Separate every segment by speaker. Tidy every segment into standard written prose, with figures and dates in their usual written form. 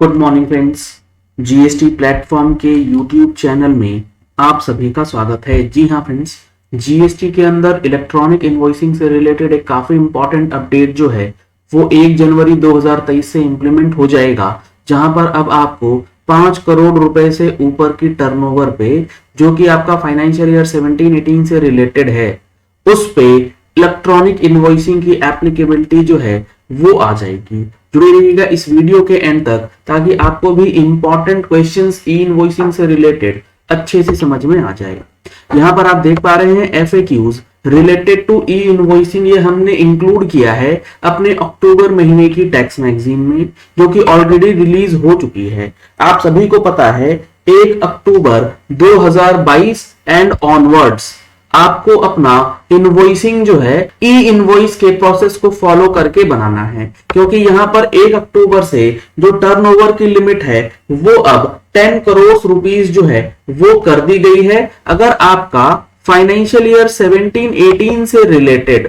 Speaker 1: Good morning friends. GST platform के YouTube channel में आप सभी का स्वागत है। जी हाँ फ्रेंड्स, जीएसटी के अंदर इलेक्ट्रॉनिक इनवॉइसिंग से रिलेटेड एक काफी इंपॉर्टेंट अपडेट जो है वो 1 जनवरी 2023 से इंप्लीमेंट हो जाएगा, जहां पर अब आपको 5 करोड़ रुपए से ऊपर की टर्नओवर पे, जो कि आपका फाइनेंशियल ईयर 17-18 से रिलेटेड है, उस पे इलेक्ट्रॉनिक इनवॉइसिंग की एप्लीकेबिलिटी जो है वो आ जाएगी। जुड़े रहिएगा इस वीडियो के एंड तक, ताकि आपको भी इंपॉर्टेंट क्वेश्चंस ई इनवॉइसिंग से रिलेटेड अच्छे से समझ में आ जाएगा। यहाँ पर आप देख पा रहे हैं FAQs related to e invoicing, ये हमने इंक्लूड किया है अपने अक्टूबर महीने की टैक्स मैगजीन में, जो कि ऑलरेडी रिलीज हो चुकी है। आप सभी को पता है 1 अक्टूबर 2022 एंड ऑनवर्ड्स आपको अपना इनवॉइसिंग जो है ई इनवॉइस के प्रोसेस को फॉलो करके बनाना है, क्योंकि यहां पर 1 अक्टूबर से जो टर्नओवर की लिमिट है वो अब 10 करोड़ रुपीस जो है वो कर दी गई है। अगर आपका फाइनेंशियल ईयर 17-18 से रिलेटेड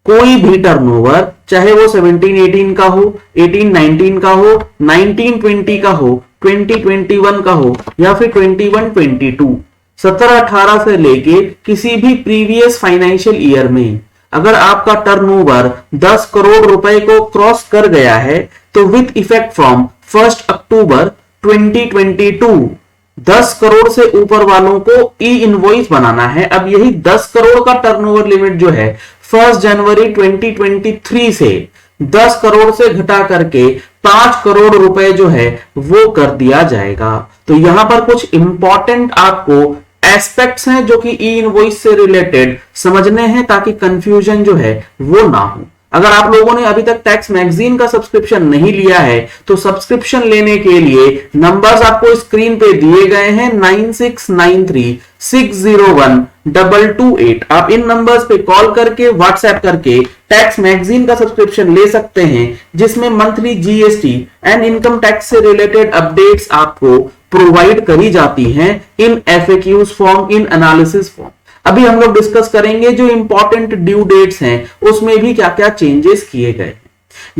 Speaker 1: कोई भी टर्नओवर, चाहे वो 17-18 का हो, 18-19 का हो, 19-20 का हो, 20-21 का हो, या फिर 21-22, 17-18 से लेके किसी भी प्रीवियस फाइनेंशियल ईयर में अगर आपका टर्नओवर 10 करोड़ रुपए को क्रॉस कर गया है, तो विथ इफेक्ट फ्रॉम 1 अक्टूबर 2022 10 करोड़ से ऊपर वालों को ई इनवॉइस बनाना है। अब यही 10 करोड़ का टर्नओवर लिमिट जो है 1 जनवरी 2023 से 10 करोड़ से घटा करके 5 करोड़ रुपए जो है वो कर दिया जाएगा। तो यहां पर कुछ इंपॉर्टेंट आपको एस्पेक्ट्स हैं जो कि ई इनवॉइस से रिलेटेड समझने हैं, ताकि कंफ्यूजन जो है वो ना हो। अगर आप लोगों ने अभी तक टैक्स मैगजीन का सब्सक्रिप्शन नहीं लिया है, तो सब्सक्रिप्शन लेने के लिए नंबर्स आपको स्क्रीन पे दिए गए हैं 9693601228। आप इन नंबर्स पे कॉल करके, व्हाट्सएप करके टैक्स मैगजीन का सब्सक्रिप्शन ले सकते हैं, जिसमें monthly GST and income tax से रिलेटेड अपडेट्स आपको प्रोवाइड करी जाती हैं in FAQs form, in analysis form. अभी हम लोग डिस्कस करेंगे जो इंपॉर्टेंट ड्यू डेट्स हैं उसमें भी क्या क्या चेंजेस किए गए हैं।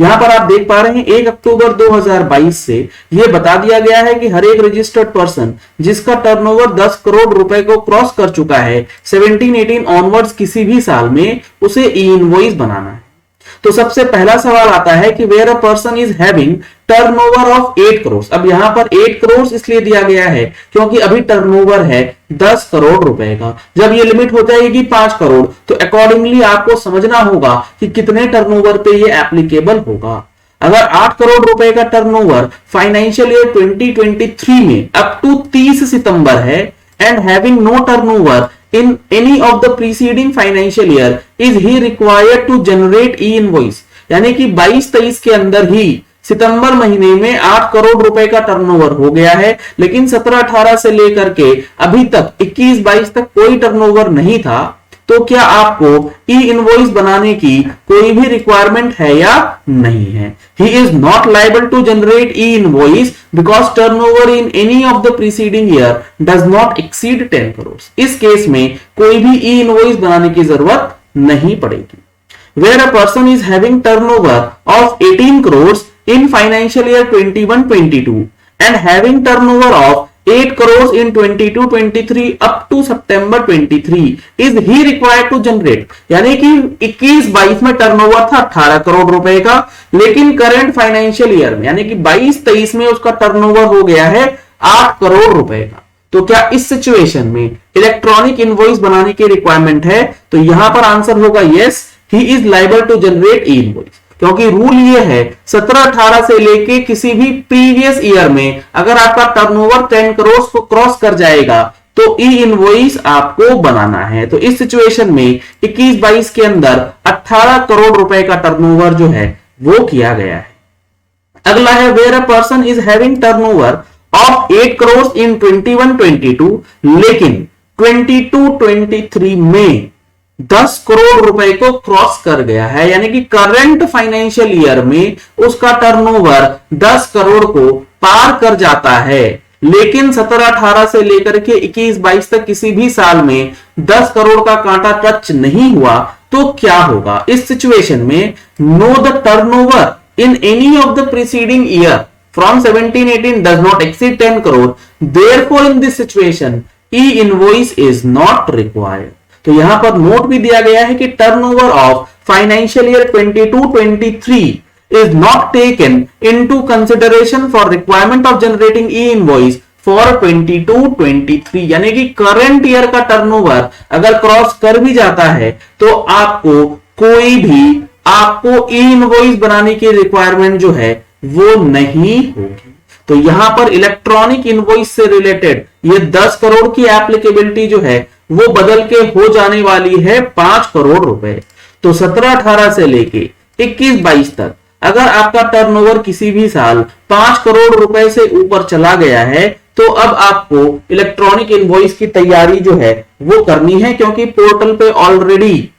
Speaker 1: यहां पर आप देख पा रहे हैं 1 अक्टूबर 2022 से यह बता दिया गया है कि हर एक रजिस्टर्ड पर्सन जिसका टर्नओवर 10 करोड़ रुपए को क्रॉस कर चुका है 17-18 ऑनवर्ड्स किसी भी साल में, उसे ई इनवॉइस बनाना है। तो सबसे पहला सवाल आता है कि where a person is having turnover of 8 crore. अब यहां पर 8 करोड़ इसलिए दिया गया है क्योंकि अभी टर्नओवर है 10 करोड़ रुपए का। जब ये लिमिट हो जाएगी 5 करोड़, तो अकॉर्डिंगली आपको समझना होगा कि कितने टर्नओवर पे ये एप्लीकेबल होगा। अगर 8 करोड़ रुपए का टर्नओवर फाइनेंशियल ईयर 2023 में अप टू 30 सितंबर है and having no turnover in any of the preceding financial year is he required to generate e-invoice। यानी कि 22-23 के अंदर ही सितंबर महीने में 8 करोड़ रुपए का टर्नओवर हो गया है, लेकिन 17-18 से लेकर के अभी तक 21-22 तक कोई टर्नओवर नहीं था, तो क्या आपको ई इनवॉइस बनाने की कोई भी रिक्वायरमेंट है या नहीं है। He is not liable to generate e invoice because turnover in any of the preceding year does not exceed 10 crore. इस केस में कोई भी ई इनवॉइस बनाने की जरूरत नहीं पड़ेगी। Where a person is having turnover of 18 crore in financial year 21-22 and having turnover of 8 crore in 22-23 up to September 23 is he required to generate। यानी कि 21-22 में टर्नओवर था 18 करोड़ रुपए का, लेकिन करंट फाइनेंशियल ईयर में यानी कि 22-23 में उसका टर्नओवर हो गया है 8 करोड़ रुपए का। तो क्या इस सिचुएशन में इलेक्ट्रॉनिक इनवॉइस बनाने की रिक्वायरमेंट है? तो यहां पर आंसर होगा yes, he is liable to generate e invoice, क्योंकि रूल ये है 17-18 से लेके किसी भी प्रीवियस ईयर में अगर आपका टर्नओवर 10 करोड़ को क्रॉस कर जाएगा तो ई इनवॉइस आपको बनाना है। तो इस सिचुएशन में 21-22 के अंदर 18 करोड़ रुपए का टर्नओवर जो है वो किया गया है। अगला है where a person is having turnover of 8 crore in 21-22 लेकिन 22-23 में 10 करोड़ रुपए को क्रॉस कर गया है, यानी कि करंट फाइनेंशियल ईयर में उसका टर्नओवर 10 करोड़ को पार कर जाता है, लेकिन 17-18 से लेकर के 21-22 तक किसी भी साल में 10 करोड़ का कांटा टच नहीं हुआ, तो क्या होगा इस सिचुएशन में? Know the turnover in any of the preceding year from 17-18 does not exceed 10 crore. Therefore, in this situation, e-invoice is not required. तो यहां पर नोट भी दिया गया है कि turnover of financial year 22-23 is not taken into consideration for requirement of generating e-invoice for 22-23, यानी कि करंट ईयर का टर्नओवर अगर क्रॉस कर भी जाता है तो आपको ई इनवॉइस बनाने की रिक्वायरमेंट जो है वो नहीं होगी। तो यहां पर इलेक्ट्रॉनिक इनवॉइस से रिलेटेड ये 10 करोड़ की एप्लीकेबिलिटी जो है वो बदल के हो जाने वाली है 5 करोड़ रुपए। तो 17-18 से लेके 21-22 तक अगर आपका टर्नओवर किसी भी साल 5 करोड़ रुपए से ऊपर चला गया है तो अब आपको इलेक्ट्रॉनिक इनवॉइस की तैयारी जो है वो करनी है, क्योंकि पोर्टल पे ऑलरेडी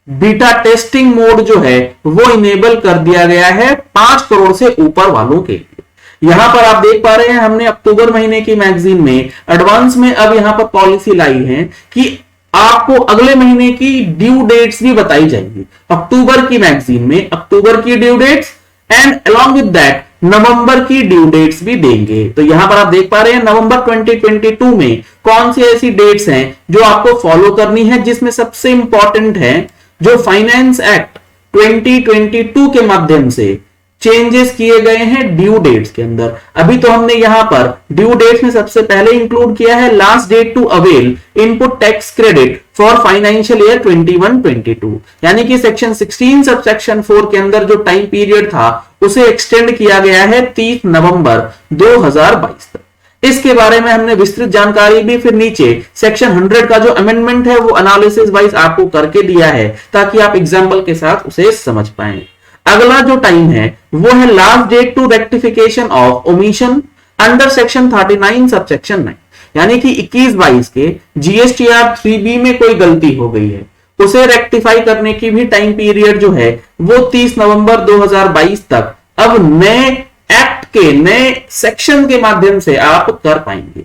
Speaker 1: बीटा टेस्टिंग मोड जो है वो इनेबल कर दिया गया है 5 करोड़ से ऊपर वालों के लिए। यहां पर आप देख पा रहे हैं हमने अक्टूबर महीने की मैगजीन में एडवांस में अब यहां पर पॉलिसी लाई है कि आपको अगले महीने की ड्यू डेट्स भी बताई जाएंगी। अक्टूबर की मैगजीन में अक्टूबर की due dates and along with that नवंबर की ड्यू डेट्स भी देंगे। तो यहां पर आप देख पा रहे हैं नवंबर 2022 में कौन सी ऐसी डेट्स हैं जो आपको फॉलो करनी है, जिसमें सबसे इंपॉर्टेंट है जो फाइनेंस एक्ट 2022 के माध्यम से चेंजेस किए गए हैं ड्यू डेट्स के अंदर। अभी तो हमने यहां पर ड्यू डेट्स में सबसे पहले इंक्लूड किया है last date to avail input tax credit for financial year 21-22, यानी कि सेक्शन 16 सब सेक्शन 4 के अंदर जो टाइम पीरियड था उसे एक्सटेंड किया गया है 30 नवंबर 2022 तक। इसके बारे में हमने विस्तृत जानकारी भी फिर नीचे सेक्शन 100 का जो अमेंडमेंट है वो एनालिसिस वाइज आपको करके दिया है ताकि आप एग्जांपल के साथ उसे समझ पाएं। अगला जो टाइम है वो है last date to rectification of omission under section 39 sub section 9, यानी कि 21-22 के जीएसटीआर 3B में कोई गलती हो गई है उसे रेक्टिफाई करने की भी टाइम पीरियड जो है वो 30 नवंबर 2022 तक अब नए एक्ट के नए सेक्शन के माध्यम से आप कर पाएंगे।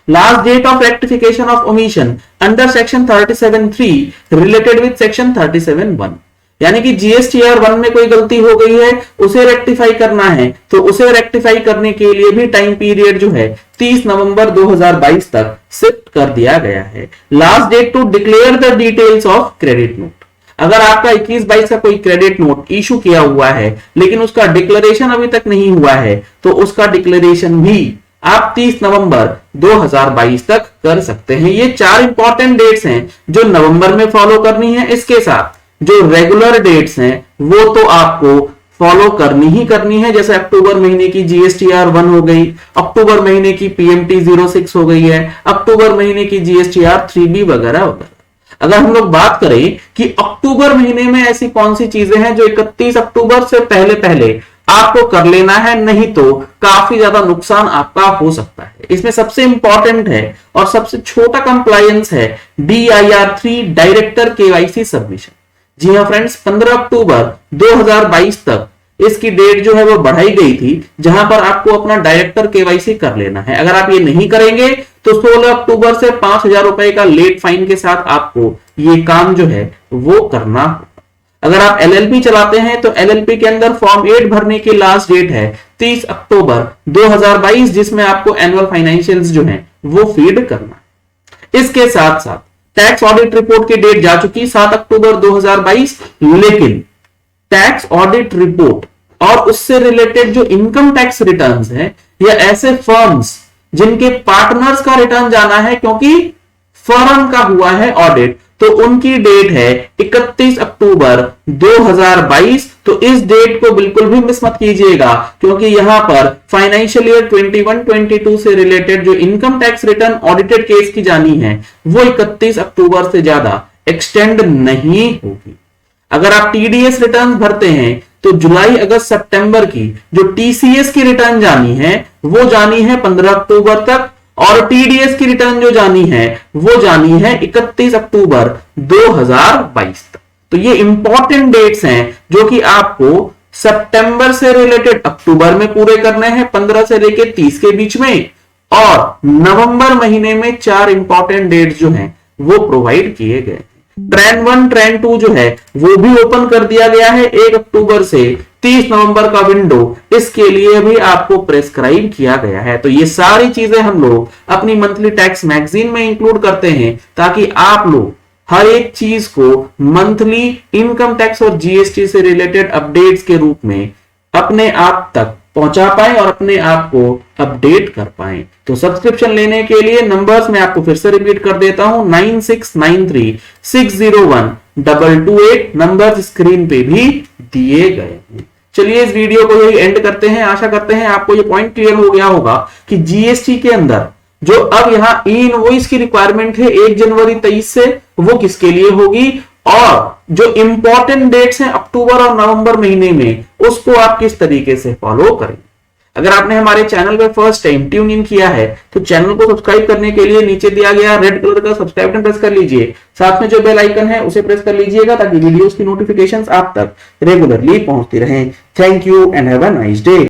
Speaker 1: Last date of rectification of omission under section 37(3) related with section 37(1), यानी कि जीएसटीआर 1 में कोई गलती हो गई है उसे रेक्टिफाई करना है तो उसे रेक्टिफाई करने के लिए भी टाइम पीरियड जो है 30 नवंबर 2022 तक शिफ्ट कर दिया गया है। Last date to declare the details of credit note, अगर आपका 21-22 का कोई क्रेडिट नोट इशू किया हुआ है लेकिन उसका डिक्लेरेशन अभी तक नहीं हुआ है तो उसका डिक्लेरेशन भी आप 30 नवंबर 2022 तक कर सकते हैं। ये 4 इंपॉर्टेंट डेट्स हैं जो नवंबर में फॉलो करनी है। इसके साथ जो रेगुलर डेट्स हैं वो तो आपको फॉलो करनी ही करनी है, जैसे अक्टूबर महीने की जीएसटीआर 1 हो गई, अक्टूबर महीने की पीएमटी 06 हो गई है, अक्टूबर महीने की जीएसटीआर 3B वगैरह वगैरह। अगर हम लोग बात करें कि अक्टूबर महीने में ऐसी कौन सी चीजें हैं जो 31 अक्टूबर से पहले पहले आपको कर लेना है, नहीं तो काफी ज्यादा नुकसान आपका हो सकता है। इसमें सबसे इंपॉर्टेंट है और सबसे छोटा कंप्लायंस है DIR3 डायरेक्टर केवाईसी सबमिशन। जी हाँ फ्रेंड्स, 15 अक्टूबर 2022 तक इसकी डेट जो है वो बढ़ाई गई थी जहां पर आपको अपना डायरेक्टर केवाईसी कर लेना है। अगर आप ये नहीं करेंगे तो 16 अक्टूबर से 5,000 रुपए का लेट फाइन के साथ आपको ये काम जो है वो करना होगा। अगर आप LLP चलाते हैं तो LLP के अंदर फॉर्म 8 भरने की लास्ट डेट है 30 अक्टूबर 2022, जिसमें आपको एनुअल फाइनेंशियल्स जो है वो फीड करना है। इसके साथ साथ टैक्स ऑडिट रिपोर्ट की डेट जा चुकी 7 अक्टूबर 2022, लेकिन टैक्स ऑडिट रिपोर्ट और उससे रिलेटेड जो इनकम टैक्स रिटर्न्स हैं या ऐसे फर्म्स जिनके पार्टनर्स का रिटर्न जाना है क्योंकि फर्म का हुआ है ऑडिट, तो उनकी डेट है 31 अक्टूबर 2022। तो इस डेट को बिल्कुल भी मिस मत कीजिएगा क्योंकि यहां पर फाइनेंशियल ईयर 21-22 से रिलेटेड जो income tax return audited case की जानी है वो 31 अक्टूबर से ज्यादा एक्सटेंड नहीं होगी। अगर आप टीडीएस रिटर्न भरते हैं तो जुलाई अगस्त सितंबर की जो टीसीएस की रिटर्न जानी है वो जानी है 15 अक्टूबर तक, और टीडीएस की रिटर्न जो जानी है वो जानी है 31 अक्टूबर 2022 तक। तो ये इंपॉर्टेंट डेट्स हैं जो कि आपको सितंबर से रिलेटेड अक्टूबर में पूरे करने हैं 15 से लेकर 30 के बीच में, और नवंबर महीने में 4 इंपॉर्टेंट डेट्स जो हैं वो प्रोवाइड किए गए। ट्रेंड 1 ट्रेंड 2 जो है वो भी ओपन कर दिया गया है 1 अक्टूबर से 30 नवंबर का विंडो इसके लिए भी आपको प्रेस्क्राइब किया गया है। तो ये सारी चीजें हम लोग अपनी मंथली टैक्स मैगजीन में इंक्लूड करते हैं ताकि आप लोग हर एक चीज को मंथली इनकम टैक्स और जीएसटी से रिलेटेड अपडेट्स के रूप में अपने आप तक पहुंचा पाए और अपने आप को अपडेट कर पाए। तो सब्सक्रिप्शन लेने के लिए नंबर्स मैं आपको फिर से रिपीट कर देता हूं, 9693601228 नंबर स्क्रीन पे भी दिए गए हैं। चलिए इस वीडियो को यही एंड करते हैं। आशा करते हैं आपको ये पॉइंट क्लियर हो गया होगा कि जीएसटी के अंदर जो अब यहां ई इनवॉइस की रिक्वायरमेंट है 1 जनवरी 23 से, वो किसके लिए होगी और जो इंपॉर्टेंट डेट्स हैं अक्टूबर और नवंबर महीने में, उसको आप किस तरीके से फॉलो करें। अगर आपने हमारे चैनल पर फर्स्ट टाइम ट्यून इन किया है तो चैनल को सब्सक्राइब करने के लिए नीचे दिया गया रेड कलर का सब्सक्राइब बटन प्रेस कर लीजिए। साथ में जो बेल आइकन है उसे प्रेस कर लीजिएगा ताकि वीडियोस की नोटिफिकेशंस आप तक रेगुलरली पहुंचती रहें। Thank you and have a nice day.